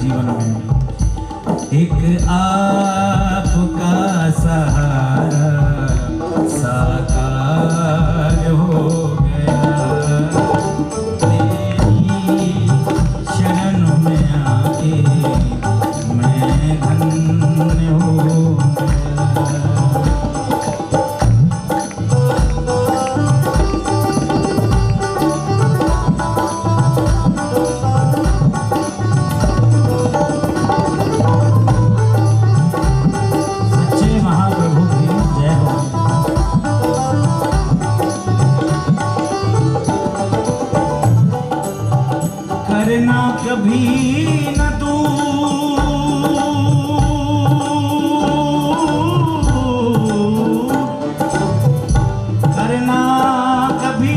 जीवन में। एक आपका सहारा साकार हो गया, तेरी शरण में आके मैं धन्य हो गया। करना कभी न दूर, करना कभी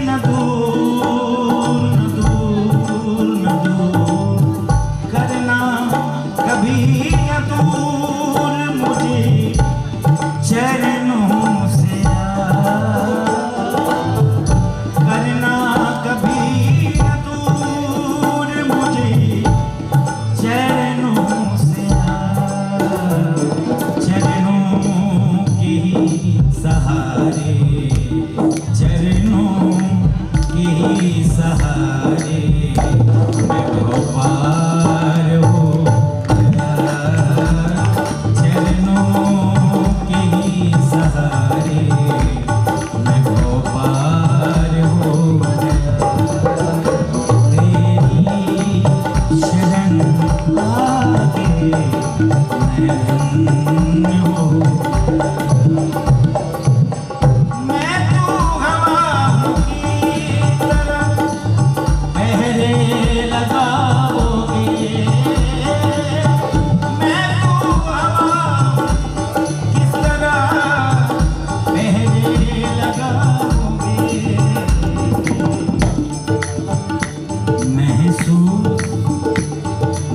न दूर, न दूर, न दूर, करना कभी न दूर मुझे चरणों से करना कभी सहारे, चरणों के सहारे मैं पार हो गया, चरणों के सहारे मैं पार हो गया, तेरी शरण आके मैं धन्य हो गया।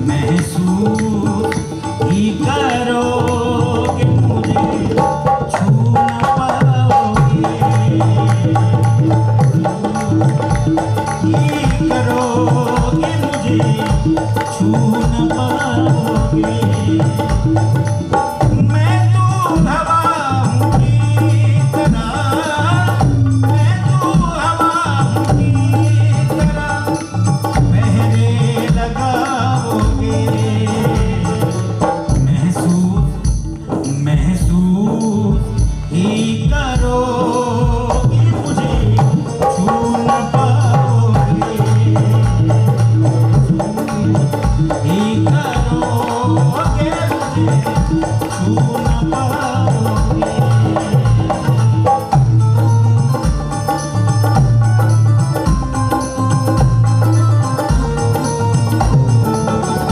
महसूस ही करोगे मुझे, छू न पाओगे, ही करोगे मुझे, छू न पाओगे। मैं तो हवा हूँ की तरह, मैं तो हवा हूँ की तरह, पहरे लगाओगे। महसूस ही करोगे मुझे, छू न पाओगे, ही करोगे मुझे, छू न पाओगे।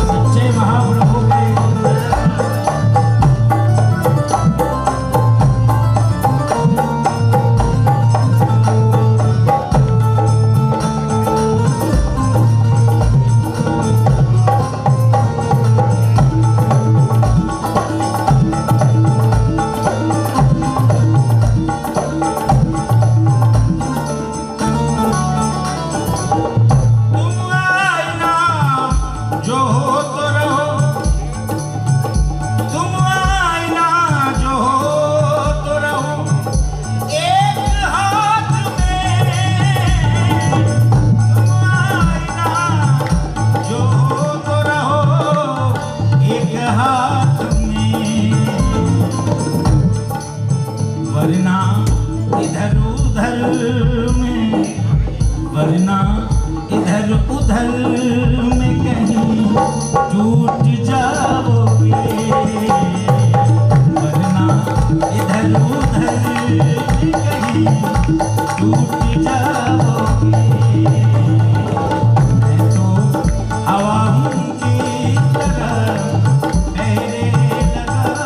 सच्चे महाप्रभु के वरना इधर उधर में, वरना इधर उधर में कहीं टूट जाओगे, वरना इधर उधर में कहीं टूट जाओगे। मैं तो हवा हूँ की तरह पहरे लगाओगे।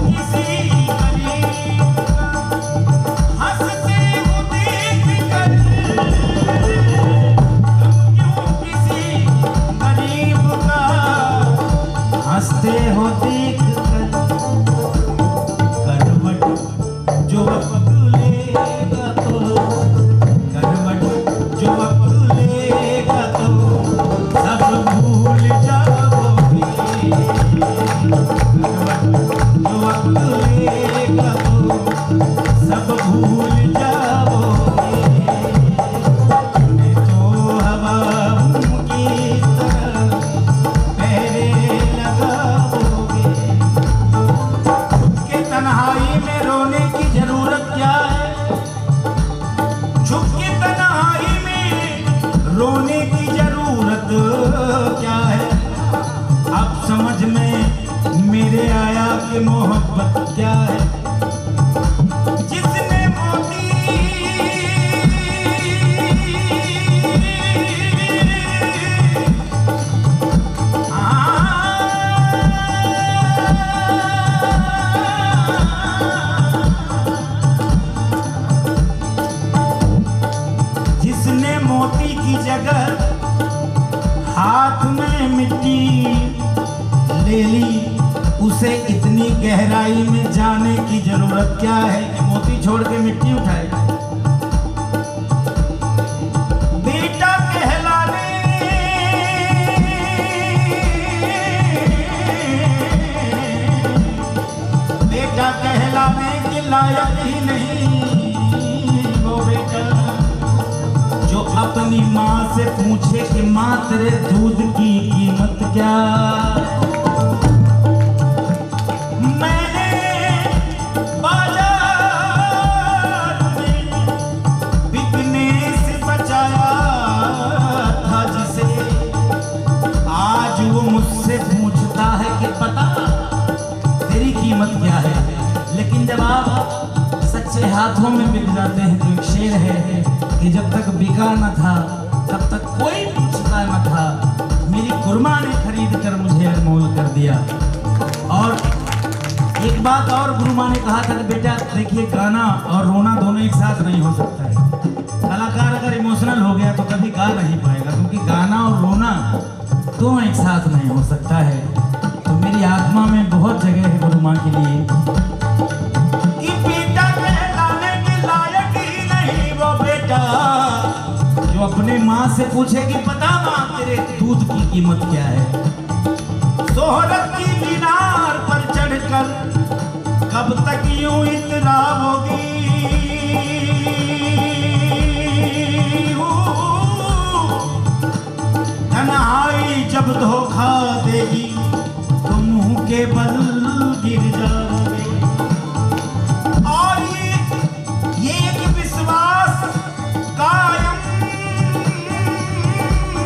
किसी क्या है। जिसने मोती जिसने मोती की जगह हाथ में मिट्टी ले ली, उसे इतनी गहराई में जाने की जरूरत क्या है कि मोती छोड़ के मिट्टी उठाए। बेटा कहलाने के लायक ही नहीं वो बेटा जो अपनी माँ से पूछे कि माँ तेरे दूध की कीमत क्या। मैंने बाजार में बिकने से बचाया था जिसे, आज वो मुझसे पूछता है कि पता तेरी कीमत क्या है। लेकिन जब आप सच्चे हाथों में बिक जाते हैं तो एक शेर है कि जब तक बिका न था तब तक कोई पूछता न था, मेरी कुर्मा ने खरीद कर मुझे अनमोल कर दिया। और एक बात और गुरु माँ ने कहा था कि बेटा देखिए, गाना और रोना दोनों एक साथ नहीं हो सकता है। कलाकार अगर इमोशनल हो गया तो कभी गा नहीं पाएगा, क्योंकि गाना और रोना दोनों एक साथ नहीं हो सकता है। तो मेरी आत्मा में बहुत जगह है गुरु माँ के लिए कि बेटा कहलाने के लायक ही नहीं वो बेटा जो अपने माँ से पूछे कि पता माँ तेरे दूध की कीमत क्या है। शोहरत की मीनार पर चढ़कर कब तक यूं इतराओगी, तन्हाई जब धोखा देगी तो मुंह के बल गिर जाओगे। और ये एक विश्वास कायम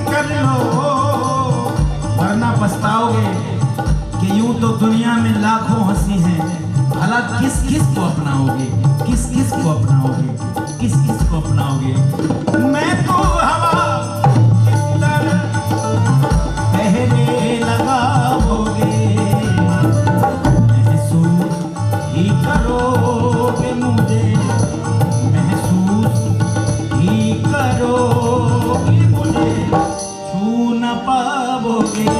कर लो, वरना पछताओगे कि यूं तो दुनिया में लाखों हंसी हैं, भला किस किस को अपनाओगे, किस किस को अपनाओगे, किस किस को अपनाओगे। मैं तो हवा किस तरह पहरे लगाओगे, महसूस ही करोगे मुझे, महसूस ही करोगे मुझे, छू न पाओगे।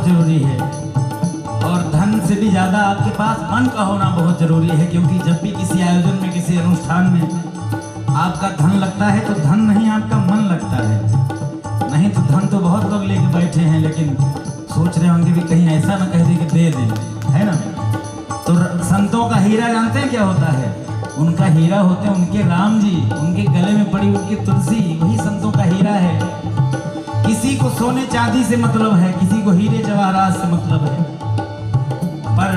जरूरी है और धन से भी ज्यादा आपके पास मन का होना बहुत जरूरी है, क्योंकि जब भी किसी आयोजन में, किसी अनुष्ठान में आपका धन लगता है तो धन नहीं आपका मन लगता है। नहीं तो धन तो बहुत लोग लेके बैठे हैं, लेकिन सोच रहे होंगे भी कहीं ऐसा ना कह दे कि दे दे, है ना। तो संतों का हीरा जानते हैं क्या होता है? उनका हीरा होते हैं उनके राम जी, उनके गले में पड़ी उनकी तुलसी, वही संतों का हीरा है। किसी को सोने चांदी से मतलब है, किसी को हीरे जवाहरात से मतलब है, पर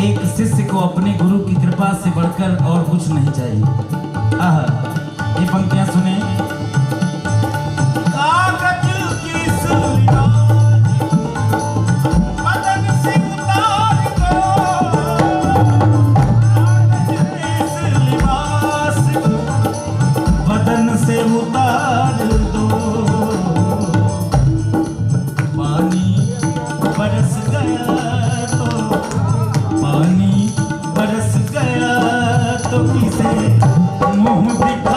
एक शिष्य को अपने गुरु की कृपा से बढ़कर और कुछ नहीं चाहिए। ये पंक्तियां सुने। कागज की सुइयां बदन से उतार दो, कागज के लिबास बदन से उतार दो, पानी बरस गया तो किसे मुंह दिखा